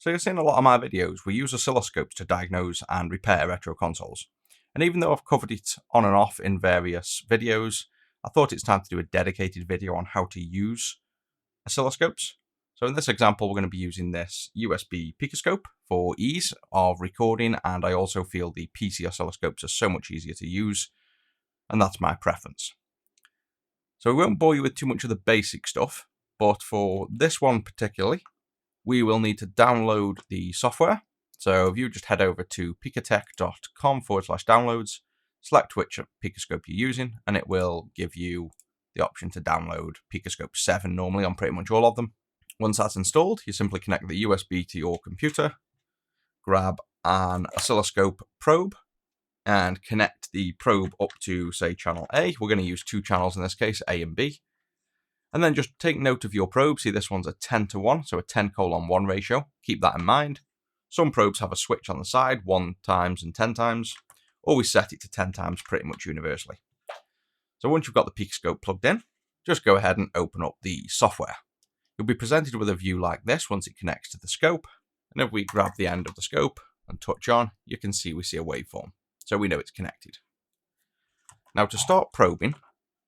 So you've seen a lot of my videos, we use oscilloscopes to diagnose and repair retro consoles. And even though I've covered it on and off in various videos, I thought it's time to do a dedicated video on how to use oscilloscopes. So in this example, we're going to be using this USB PicoScope for ease of recording, and I also feel the PC oscilloscopes are so much easier to use, and that's my preference. So we won't bore you with too much of the basic stuff, but for this one particularly, we will need to download the software. So if you just head over to picotech.com/downloads, select which PicoScope you're using, and it will give you the option to download PicoScope 7 normally on pretty much all of them. Once that's installed, you simply connect the USB to your computer, grab an oscilloscope probe, and connect the probe up to, say, channel A. We're going to use two channels in this case, A and B. And then just take note of your probe. See, this one's a 10:1, so a 10:1 ratio. Keep that in mind. Some probes have a switch on the side, 1 times and 10 times. Always set it to 10 times pretty much universally. So once you've got the PicoScope plugged in, just go ahead and open up the software. You'll be presented with a view like this once it connects to the scope. And if we grab the end of the scope and touch on, you can see we see a waveform. So we know it's connected. Now to start probing,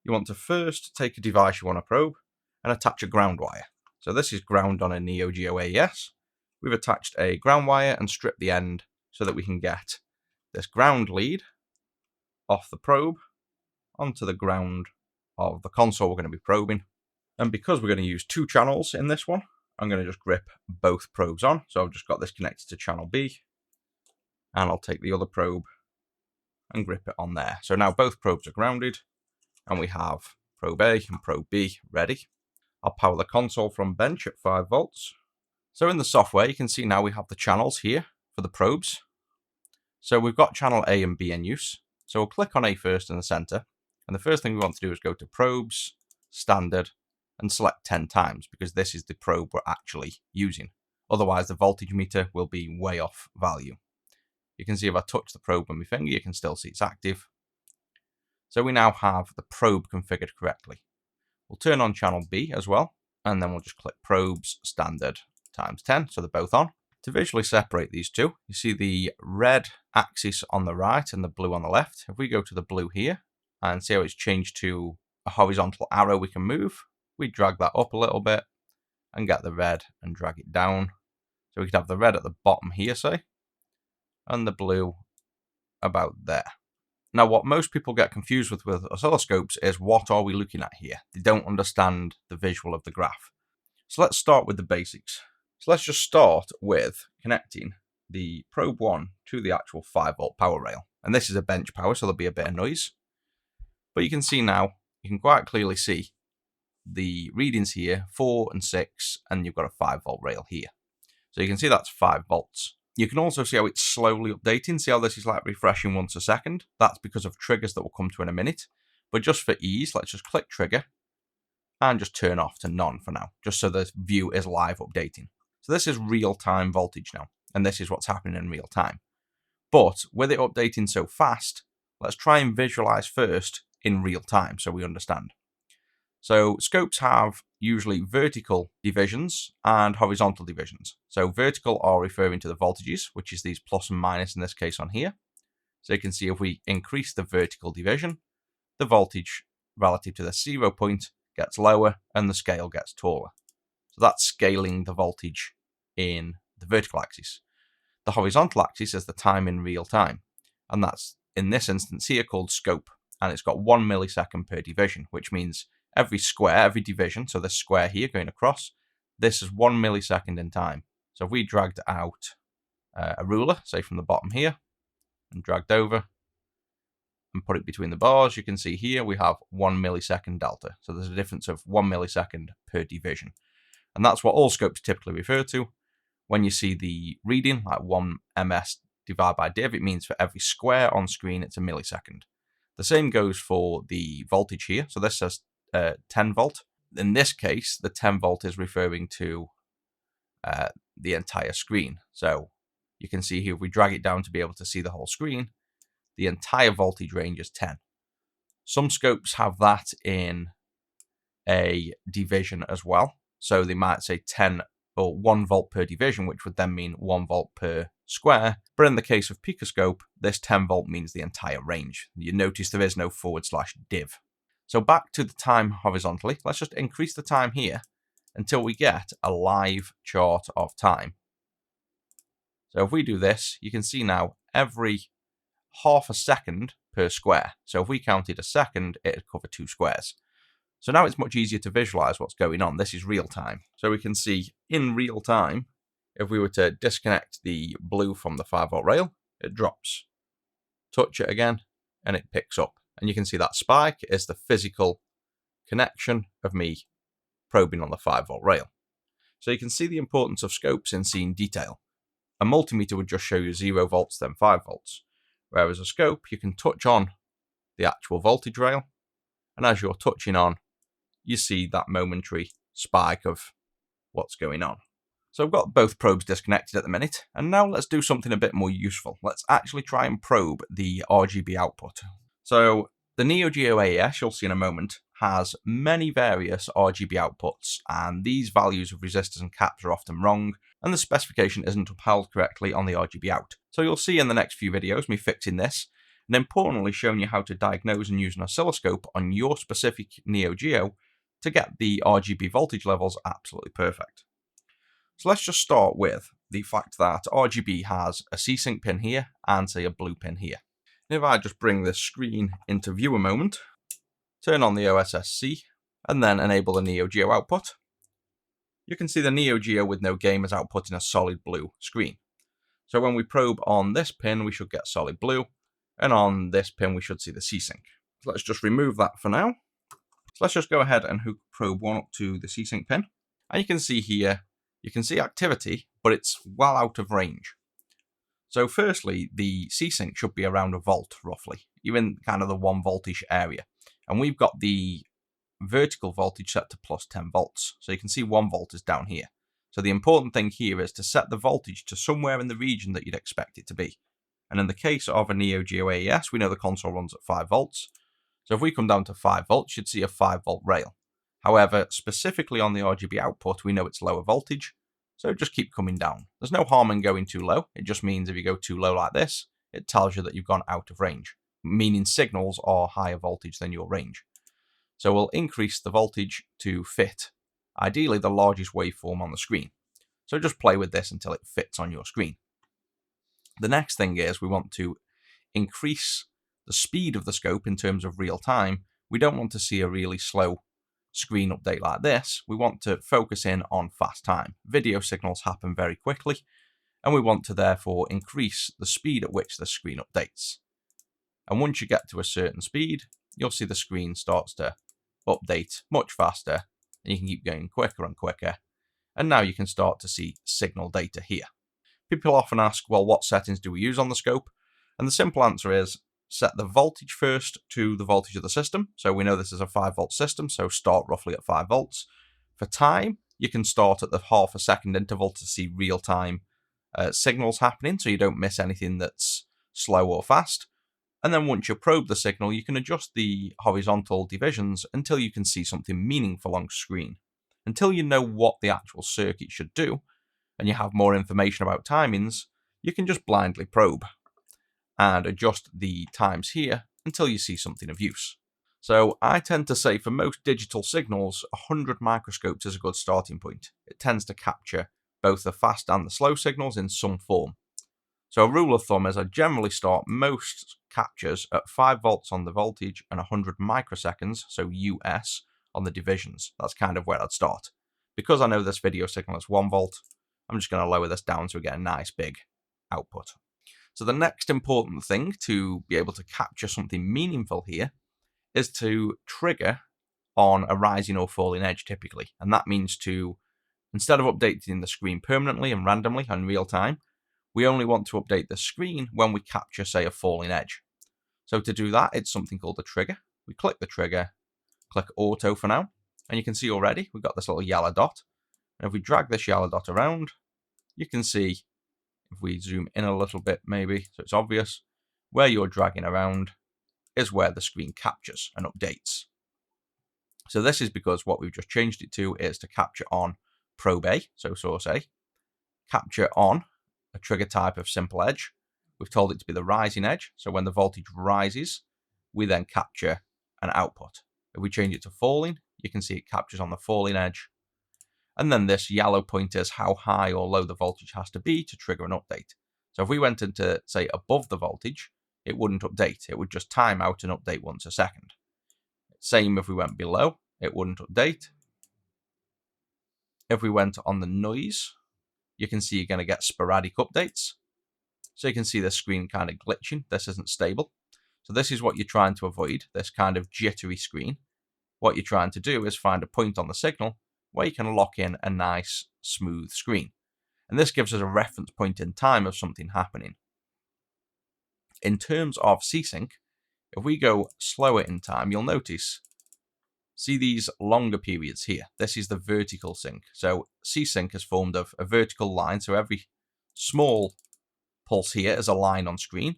you want to first take a device you want to probe and attach a ground wire. So this is ground on a Neo Geo AES. We've attached a ground wire and stripped the end so that we can get this ground lead off the probe onto the ground of the console we're going to be probing. And because we're going to use two channels in this one, I'm going to just grip both probes on. So I've just got this connected to channel B, and I'll take the other probe and grip it on there. So now both probes are grounded, and we have probe A and probe B ready. I'll power the console from bench at 5 volts. So in the software, you can see now we have the channels here for the probes. So we've got channel A and B in use. So we'll click on A first in the center. And the first thing we want to do is go to probes, standard, and select 10 times, because this is the probe we're actually using. Otherwise, the voltage meter will be way off value. You can see if I touch the probe with my finger, you can still see it's active. So we now have the probe configured correctly. We'll turn on channel B as well, and then we'll just click probes, standard, times 10, so they're both on. To visually separate these two, you see the red axis on the right and the blue on the left. If we go to the blue here and see how it's changed to a horizontal arrow we can move, we drag that up a little bit and get the red and drag it down. So we could have the red at the bottom here, say, and the blue about there. Now, what most people get confused with oscilloscopes is, what are we looking at here? They don't understand the visual of the graph. So let's start with the basics. So let's just start with connecting the probe 1 to the actual 5 volt power rail. And this is a bench power, so there'll be a bit of noise. But you can see now, you can quite clearly see the readings here, 4 and 6, and you've got a 5 volt rail here. So you can see that's 5 volts. You can also see how it's slowly updating. See how this is like refreshing once a second? That's because of triggers that we'll come to in a minute. But just for ease, let's just click trigger and just turn off to none for now, just so the view is live updating. So this is real-time voltage now, and this is what's happening in real time. But with it updating so fast, let's try and visualize first in real time so we understand. So scopes have usually vertical divisions and horizontal divisions. So vertical are referring to the voltages, which is these plus and minus in this case on here. So you can see if we increase the vertical division, the voltage relative to the 0 point gets lower and the scale gets taller. So that's scaling the voltage in the vertical axis. The horizontal axis is the time in real time, and that's in this instance here called scope, and it's got 1 millisecond per division, which means every square, every division, so this square here going across, this is 1 millisecond in time. So if we dragged out a ruler, say from the bottom here, and dragged over and put it between the bars, you can see here we have 1 millisecond delta. So there's a difference of 1 millisecond per division. And that's what all scopes typically refer to. When you see the reading, like 1 ms divided by div, it means for every square on screen, it's a millisecond. The same goes for the voltage here. So this says 10 volt. In this case, the 10 volt is referring to the entire screen. So you can see here, if we drag it down to be able to see the whole screen, the entire voltage range is 10. Some scopes have that in a division as well. So they might say 10 or 1 volt per division, which would then mean 1 volt per square. But in the case of PicoScope, this 10 volt means the entire range. You notice there is no /div. So back to the time horizontally, let's just increase the time here until we get a live chart of time. So if we do this, you can see now every half a second per square. So if we counted a second, it'd cover 2 squares. So now it's much easier to visualize what's going on. This is real time. So we can see in real time, if we were to disconnect the blue from the 5 volt rail, it drops. Touch it again, and it picks up. And you can see that spike is the physical connection of me probing on the 5 volt rail. So you can see the importance of scopes in seeing detail. A multimeter would just show you 0 volts, then 5 volts. Whereas a scope, you can touch on the actual voltage rail, and as you're touching on, you see that momentary spike of what's going on. So I've got both probes disconnected at the minute, and now let's do something a bit more useful. Let's actually try and probe the RGB output. So the Neo Geo AES, you'll see in a moment, has many various RGB outputs, and these values of resistors and caps are often wrong, and the specification isn't upheld correctly on the RGB out. So you'll see in the next few videos me fixing this, and importantly showing you how to diagnose and use an oscilloscope on your specific Neo Geo to get the RGB voltage levels absolutely perfect. So let's just start with the fact that RGB has a Csync pin here and say a blue pin here. And if I just bring this screen into view a moment, turn on the OSSC, and then enable the Neo Geo output, you can see the Neo Geo with no game is outputting a solid blue screen. So when we probe on this pin, we should get solid blue, and on this pin, we should see the Csync. So let's just remove that for now. So let's just go ahead and hook probe 1 up to the Csync pin. And you can see here, you can see activity, but it's well out of range. So firstly, the Csync should be around 1 volt, roughly. You're in kind of the 1 voltish area. And we've got the vertical voltage set to plus 10 volts. So you can see 1 volt is down here. So the important thing here is to set the voltage to somewhere in the region that you'd expect it to be. And in the case of a Neo Geo AES, we know the console runs at 5 volts. So if we come down to 5 volts, you'd see a 5 volt rail. However, specifically on the RGB output, we know it's lower voltage, so just keep coming down. There's no harm in going too low. It just means if you go too low like this, it tells you that you've gone out of range, meaning signals are higher voltage than your range. So we'll increase the voltage to fit, ideally, the largest waveform on the screen. So just play with this until it fits on your screen. The next thing is we want to increase the speed of the scope in terms of real time. We don't want to see a really slow screen update like this. We want to focus in on fast time. Video signals happen very quickly, and we want to therefore increase the speed at which the screen updates. And once you get to a certain speed, you'll see the screen starts to update much faster, and you can keep going quicker and quicker. And now you can start to see signal data here. People often ask, well, what settings do we use on the scope? And the simple answer is set the voltage first to the voltage of the system. So we know this is a 5 volt system, so start roughly at 5 volts. For time, you can start at the half a second interval to see real time signals happening, so you don't miss anything that's slow or fast. And then once you probe the signal, you can adjust the horizontal divisions until you can see something meaningful on screen. Until you know what the actual circuit should do, and you have more information about timings, you can just blindly probe and adjust the times here until you see something of use. So I tend to say for most digital signals, 100 microscopes is a good starting point. It tends to capture both the fast and the slow signals in some form. So a rule of thumb is I generally start most captures at 5 volts on the voltage and 100 microseconds, so US, on the divisions. That's kind of where I'd start. Because I know this video signal is 1 volt, I'm just going to lower this down so we get a nice big output. So the next important thing to be able to capture something meaningful here is to trigger on a rising or falling edge typically. And that means to, instead of updating the screen permanently and randomly in real time, we only want to update the screen when we capture, say, a falling edge. So to do that, it's something called a trigger. We click the trigger, click auto for now, and you can see already we've got this little yellow dot. And if we drag this yellow dot around, you can see, if we zoom in a little bit maybe, so it's obvious, where you're dragging around is where the screen captures and updates. So this is because what we've just changed it to is to capture on probe A, so source A, capture on a trigger type of simple edge. We've told it to be the rising edge, so when the voltage rises, we then capture an output. If we change it to falling, you can see it captures on the falling edge. And then this yellow pointer is how high or low the voltage has to be to trigger an update. So if we went into, say, above the voltage, it wouldn't update. It would just time out and update once a second. Same if we went below, it wouldn't update. If we went on the noise, you can see you're going to get sporadic updates. So you can see the screen kind of glitching. This isn't stable. So this is what you're trying to avoid, this kind of jittery screen. What you're trying to do is find a point on the signal where you can lock in a nice, smooth screen. And this gives us a reference point in time of something happening. In terms of Csync, if we go slower in time, you'll notice, see these longer periods here. This is the vertical sync. So Csync is formed of a vertical line, so every small pulse here is a line on screen,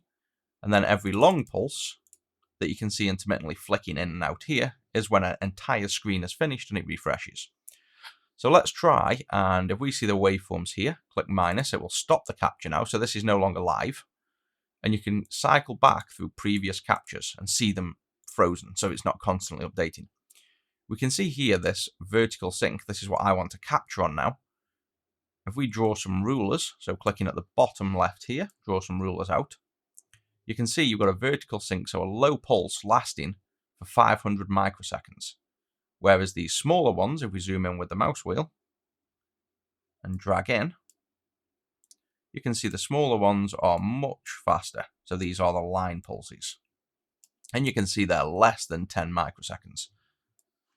and then every long pulse that you can see intermittently flicking in and out here is when an entire screen is finished and it refreshes. So let's try, and if we see the waveforms here, click minus, it will stop the capture now, so this is no longer live. And you can cycle back through previous captures and see them frozen, so it's not constantly updating. We can see here this vertical sync, this is what I want to capture on now. If we draw some rulers, so clicking at the bottom left here, draw some rulers out, you can see you've got a vertical sync, so a low pulse lasting for 500 microseconds. Whereas these smaller ones, if we zoom in with the mouse wheel and drag in, you can see the smaller ones are much faster. So these are the line pulses. And you can see they're less than 10 microseconds.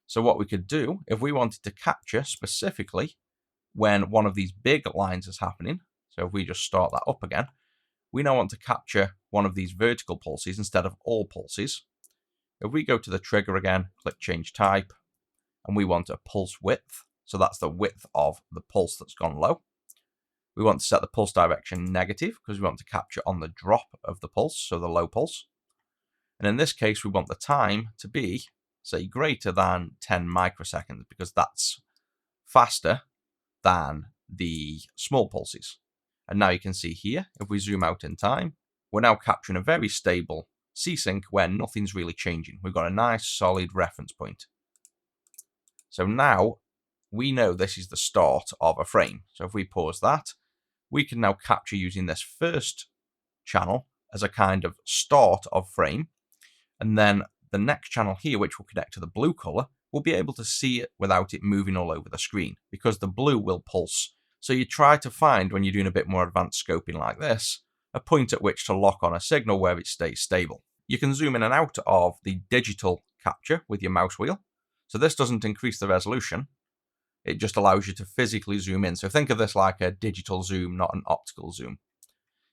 So what we could do, if we wanted to capture specifically when one of these big lines is happening, so if we just start that up again, we now want to capture one of these vertical pulses instead of all pulses. If we go to the trigger again, click change type, and we want a pulse width, so that's the width of the pulse that's gone low. We want to set the pulse direction negative because we want to capture on the drop of the pulse, so the low pulse. And in this case, we want the time to be, say, greater than 10 microseconds because that's faster than the small pulses. And now you can see here, if we zoom out in time, we're now capturing a very stable Csync where nothing's really changing. We've got a nice solid reference point. So now we know this is the start of a frame. So if we pause that, we can now capture using this first channel as a kind of start of frame. And then the next channel here, which will connect to the blue color, we'll be able to see it without it moving all over the screen because the blue will pulse. So you try to find, when you're doing a bit more advanced scoping like this, a point at which to lock on a signal where it stays stable. You can zoom in and out of the digital capture with your mouse wheel. So this doesn't increase the resolution. It just allows you to physically zoom in. So think of this like a digital zoom, not an optical zoom.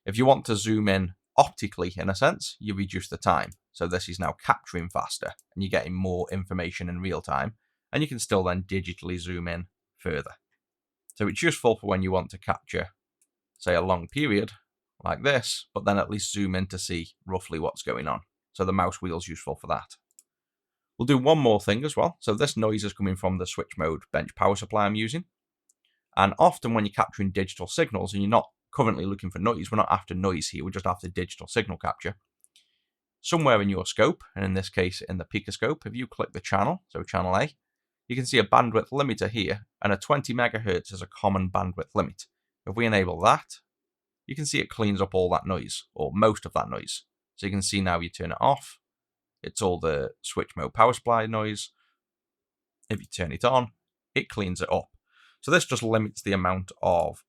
If you want to zoom in optically, in a sense, you reduce the time. So this is now capturing faster and you're getting more information in real time. And you can still then digitally zoom in further. So it's useful for when you want to capture, say, a long period like this, but then at least zoom in to see roughly what's going on. So the mouse wheel is useful for that. We'll do one more thing as well. So this noise is coming from the switch mode bench power supply I'm using. And often when you're capturing digital signals and you're not currently looking for noise, we're not after noise here, we're just after digital signal capture. Somewhere in your scope, and in this case in the PicoScope, if you click the channel, so channel A, you can see a bandwidth limiter here, and a 20 megahertz is a common bandwidth limit. If we enable that, you can see it cleans up all that noise, or most of that noise. So you can see now you turn it off, it's all the switch mode power supply noise. If you turn it on, it cleans it up. So this just limits the amount of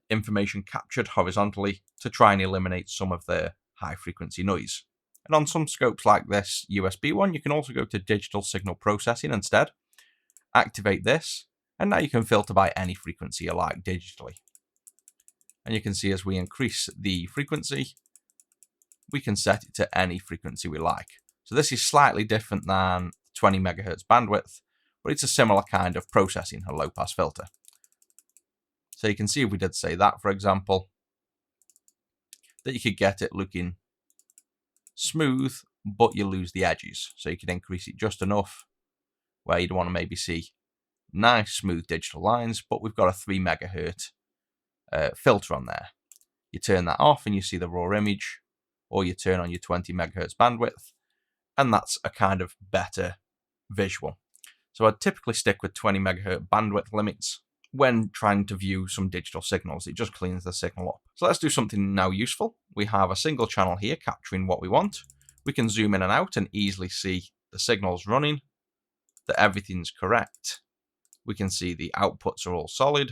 information captured horizontally to try and eliminate some of the high frequency noise. And on some scopes like this USB one, you can also go to digital signal processing instead. Activate this, and now you can filter by any frequency you like digitally. And you can see as we increase the frequency, we can set it to any frequency we like. So this is slightly different than 20 megahertz bandwidth, but it's a similar kind of processing, a low pass filter. So you can see if we did say that, for example, that you could get it looking smooth, but you lose the edges. So you could increase it just enough where you'd want to maybe see nice smooth digital lines, but we've got a 3 megahertz filter on there. You turn that off and you see the raw image, or you turn on your 20 megahertz bandwidth, and that's a kind of better visual. So I'd typically stick with 20 megahertz bandwidth limits when trying to view some digital signals. It just cleans the signal up. So let's do something now useful. We have a single channel here capturing what we want. We can zoom in and out and easily see the signals running, that everything's correct. We can see the outputs are all solid.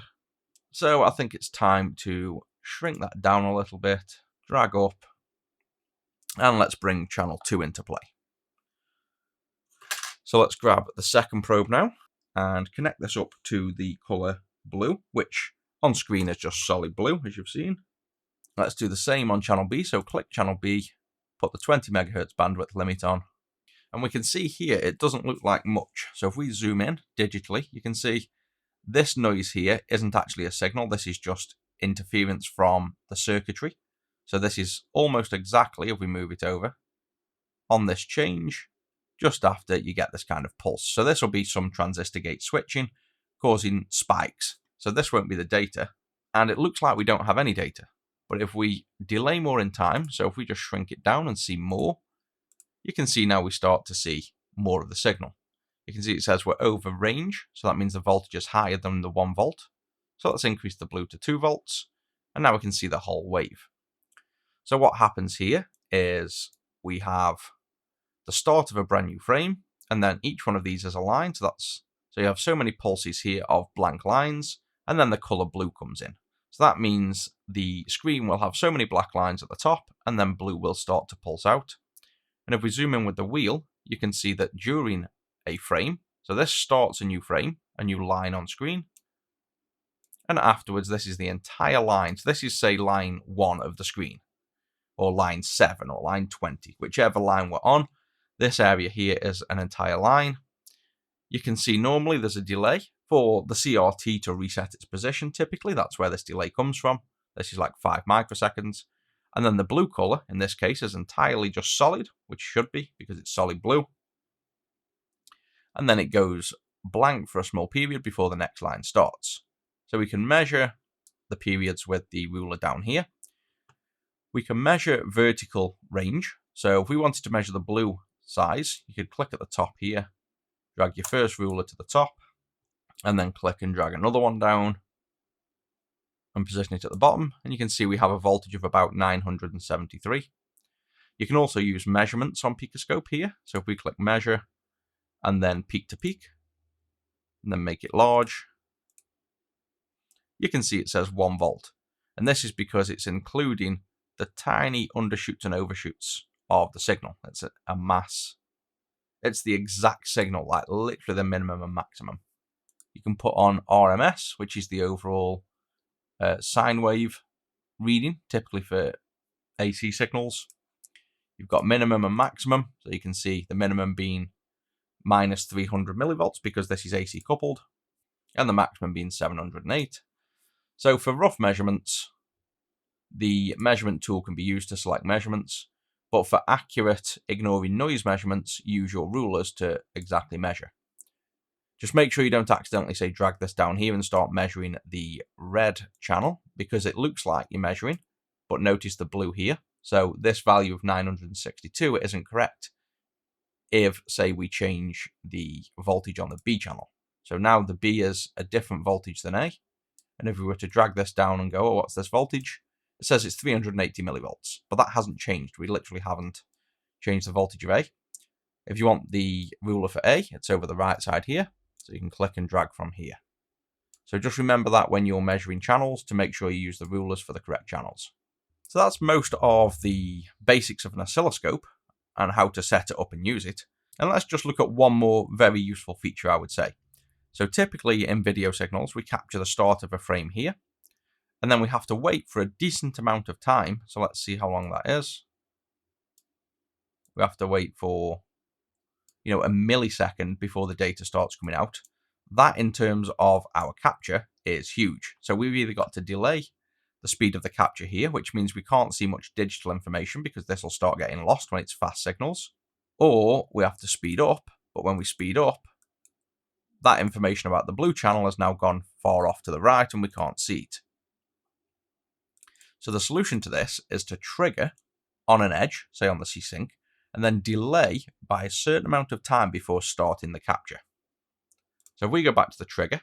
So I think it's time to shrink that down a little bit, drag up, and let's bring channel 2 into play. So let's grab the second probe now and connect this up to the color blue, which on screen is just solid blue, as you've seen. Let's do the same on channel B. So click channel B, put the 20 megahertz bandwidth limit on, and we can see here it doesn't look like much. So if we zoom in digitally, you can see this noise here isn't actually a signal. This is just interference from the circuitry. So this is almost exactly, if we move it over, on this change, just after you get this kind of pulse. So this will be some transistor gate switching, causing spikes. So this won't be the data, and it looks like we don't have any data. But if we delay more in time, so if we just shrink it down and see more, you can see now we start to see more of the signal. You can see it says we're over range, so that means the voltage is higher than the 1 volt. So let's increase the blue to 2 volts, and now we can see the whole wave. So what happens here is we have the start of a brand new frame, and then each one of these is a line. So you have so many pulses here of blank lines, and then the color blue comes in. So that means the screen will have so many black lines at the top, and then blue will start to pulse out. And if we zoom in with the wheel, you can see that during a frame, so this starts a new frame, a new line on screen, and afterwards this is the entire line. So this is, say, line 1 of the screen, or line 7, or line 20, whichever line we're on. This area here is an entire line. You can see normally there's a delay for the CRT to reset its position. Typically, that's where this delay comes from. This is like 5 microseconds. And then the blue color, in this case, is entirely just solid, which should be because it's solid blue. And then it goes blank for a small period before the next line starts. So we can measure the periods with the ruler down here. We can measure vertical range. So if we wanted to measure the blue size, you could click at the top here, drag your first ruler to the top, and then click and drag another one down and position it at the bottom, and you can see we have a voltage of about 973. You can also use measurements on PicoScope here. So if we click measure and then peak to peak, and then make it large, you can see it says 1 volt. And this is because it's including the tiny undershoots and overshoots of the signal. It's a mass. It's the exact signal, like literally the minimum and maximum. You can put on RMS, which is the overall sine wave reading, typically for AC signals. You've got minimum and maximum, so you can see the minimum being minus 300 millivolts because this is AC coupled, and the maximum being 708. So for rough measurements, the measurement tool can be used to select measurements, but for accurate, ignoring noise measurements, use your rulers to exactly measure. Just make sure you don't accidentally, say, drag this down here and start measuring the red channel, because it looks like you're measuring, but notice the blue here. So this value of 962 isn't correct if, say, we change the voltage on the B channel. So now the B is a different voltage than A, and if we were to drag this down and go, oh, what's this voltage? It says it's 380 millivolts, but that hasn't changed. We literally haven't changed the voltage of A. If you want the ruler for A, it's over the right side here, so you can click and drag from here. So just remember that when you're measuring channels, to make sure you use the rulers for the correct channels. So that's most of the basics of an oscilloscope and how to set it up and use it. And let's just look at one more very useful feature, I would say. So typically in video signals, we capture the start of a frame here, and then we have to wait for a decent amount of time. So let's see how long that is. We have to wait for, a millisecond before the data starts coming out. That, in terms of our capture, is huge. So we've either got to delay the speed of the capture here, which means we can't see much digital information because this will start getting lost when it's fast signals, or we have to speed up. But when we speed up, that information about the blue channel has now gone far off to the right and we can't see it. So the solution to this is to trigger on an edge, say on the Csync, and then delay by a certain amount of time before starting the capture. So if we go back to the trigger,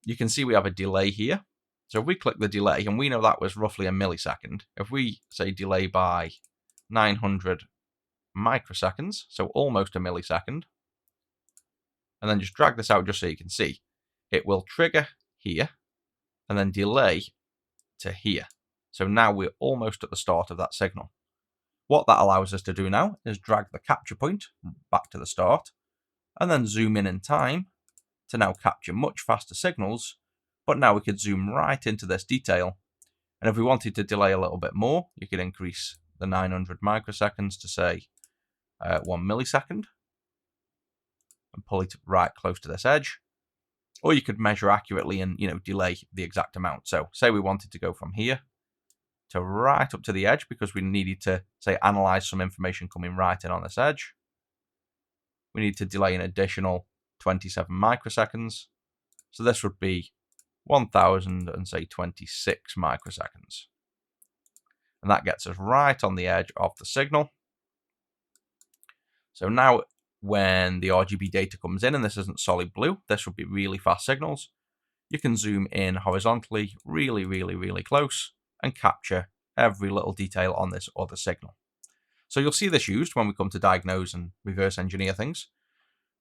you can see we have a delay here. So if we click the delay, and we know that was roughly a millisecond, if we say delay by 900 microseconds, so almost a millisecond, and then just drag this out just so you can see, it will trigger here and then delay to here. So now we're almost at the start of that signal. What that allows us to do now is drag the capture point back to the start and then zoom in time to now capture much faster signals, but now we could zoom right into this detail. And if we wanted to delay a little bit more, you could increase the 900 microseconds to say 1 millisecond and pull it right close to this edge. Or you could measure accurately and delay the exact amount. So say we wanted to go from here to right up to the edge because we needed to, say, analyze some information coming right in on this edge. We need to delay an additional 27 microseconds. So this would be 1026 microseconds. And that gets us right on the edge of the signal. So now when the RGB data comes in, and this isn't solid blue, this would be really fast signals. You can zoom in horizontally really, really, really close and capture every little detail on this other signal. So you'll see this used when we come to diagnose and reverse engineer things.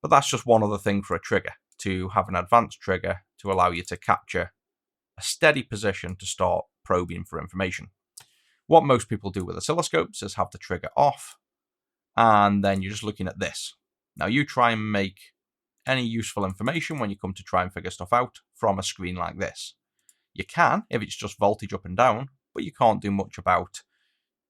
But that's just one other thing for a trigger, to have an advanced trigger to allow you to capture a steady position to start probing for information. What most people do with oscilloscopes is have the trigger off, and then you're just looking at this. Now you try and make any useful information when you come to try and figure stuff out from a screen like this. You can if it's just voltage up and down, but you can't do much about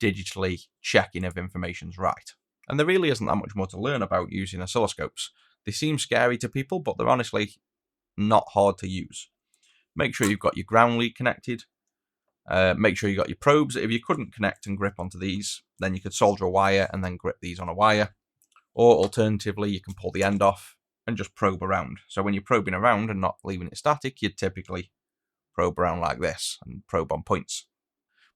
digitally checking if information's right. And there really isn't that much more to learn about using oscilloscopes. They seem scary to people, but they're honestly not hard to use. Make sure you've got your ground lead connected. Make sure you got your probes. If you couldn't connect and grip onto these, then you could solder a wire and then grip these on a wire. Or alternatively, you can pull the end off and just probe around. So when you're probing around and not leaving it static, you'd typically probe around like this and probe on points.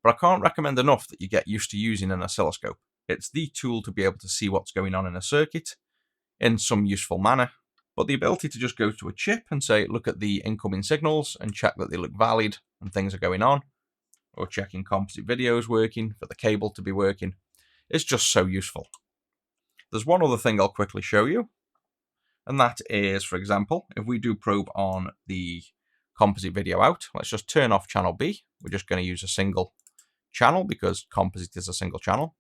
But I can't recommend enough that you get used to using an oscilloscope. It's the tool to be able to see what's going on in a circuit in some useful manner. But the ability to just go to a chip and say, look at the incoming signals and check that they look valid and things are going on, or checking composite videos working for the cable to be working, is just so useful. There's one other thing I'll quickly show you, and that is, for example, if we do probe on the composite video out, let's just turn off channel B. We're just going to use a single channel because composite is a single channel.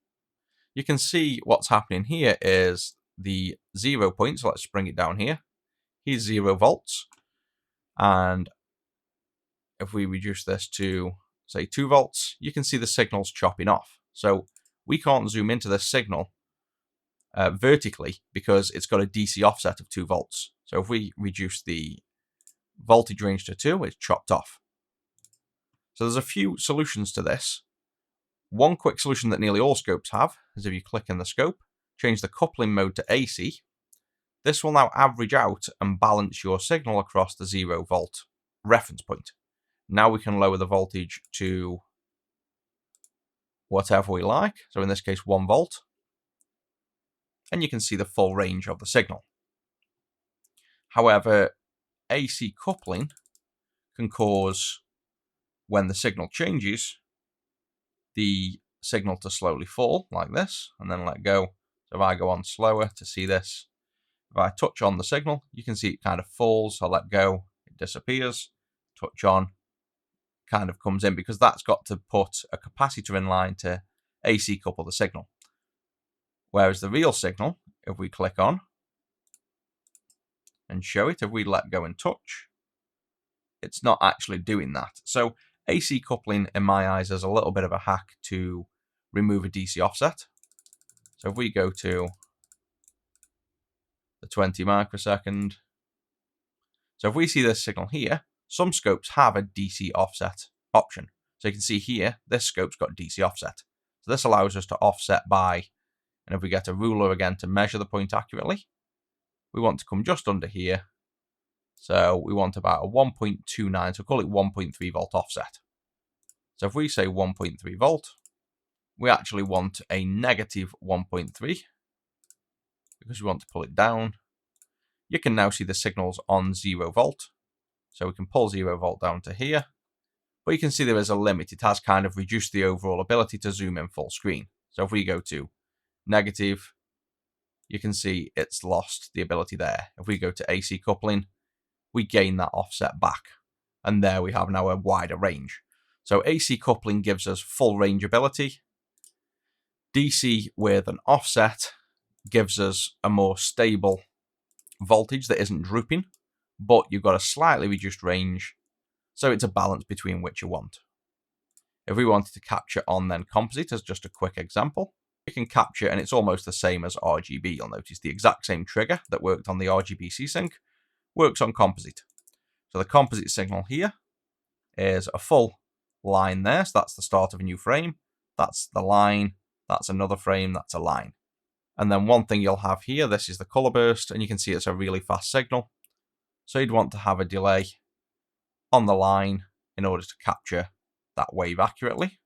You can see what's happening here is the 0 point, so let's bring it down here. Here's 0 volts, and if we reduce this to, say, 2 volts, you can see the signal's chopping off. So we can't zoom into this signal vertically because it's got a DC offset of 2 volts. So if we reduce the voltage range to 2, it's chopped off. So there's a few solutions to this. One quick solution that nearly all scopes have is if you click in the scope, change the coupling mode to AC. This will now average out and balance your signal across the 0 volt reference point. Now we can lower the voltage to whatever we like. So in this case, 1 volt. And you can see the full range of the signal. However, AC coupling can cause, when the signal changes, the signal to slowly fall like this and then let go. So if I go on slower to see this, if I touch on the signal, you can see it kind of falls. I let go, it disappears. Touch on, kind of comes in, because that's got to put a capacitor in line to AC couple the signal. Whereas the real signal, if we click on and show it, if we let go and touch, it's not actually doing that. So AC coupling, in my eyes, is a little bit of a hack to remove a DC offset. So if we go to the 20 microsecond, so if we see this signal here, some scopes have a DC offset option. So you can see here, this scope's got DC offset. So this allows us to offset by, and if we get a ruler again to measure the point accurately, we want to come just under here So we want about a 1.29, so call it 1.3 volt offset. So if we say 1.3 volt, we actually want a negative 1.3 because we want to pull it down. You can now see the signals on 0 volt. So we can pull 0 volt down to here. But you can see there is a limit. It has kind of reduced the overall ability to zoom in full screen. So if we go to negative, you can see it's lost the ability there. If we go to AC coupling, we gain that offset back. And there we have now a wider range. So AC coupling gives us full range ability. DC with an offset gives us a more stable voltage that isn't drooping, but you've got a slightly reduced range. So it's a balance between which you want. If we wanted to capture on then composite as just a quick example, we can capture, and it's almost the same as RGB. You'll notice the exact same trigger that worked on the RGB Csync works on composite. So the composite signal here is a full line there. So that's the start of a new frame. That's the line. That's another frame. That's a line. And then one thing you'll have here, this is the color burst, and you can see it's a really fast signal. So you'd want to have a delay on the line in order to capture that wave accurately.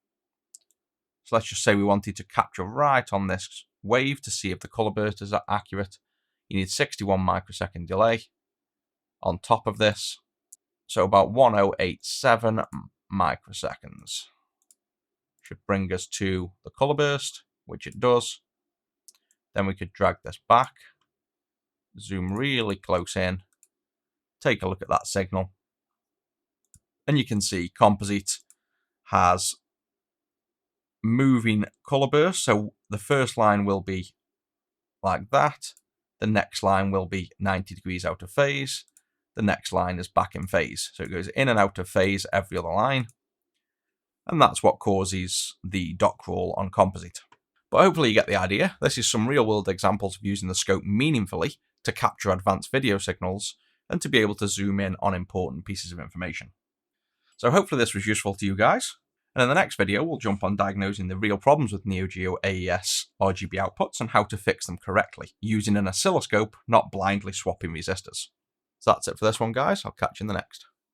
So let's just say we wanted to capture right on this wave to see if the color burst is accurate. You need 61 microsecond delay on top of this. So about 1087 microseconds should bring us to the color burst, which it does. Then we could drag this back, zoom really close in, take a look at that signal. And you can see composite has moving color bursts. So the first line will be like that. The next line will be 90 degrees out of phase. The next line is back in phase. So it goes in and out of phase every other line. And that's what causes the dot crawl on composite. But hopefully you get the idea. This is some real world examples of using the scope meaningfully to capture advanced video signals and to be able to zoom in on important pieces of information. So hopefully this was useful to you guys. And in the next video, we'll jump on diagnosing the real problems with Neo Geo AES RGB outputs and how to fix them correctly, using an oscilloscope, not blindly swapping resistors. So that's it for this one, guys. I'll catch you in the next.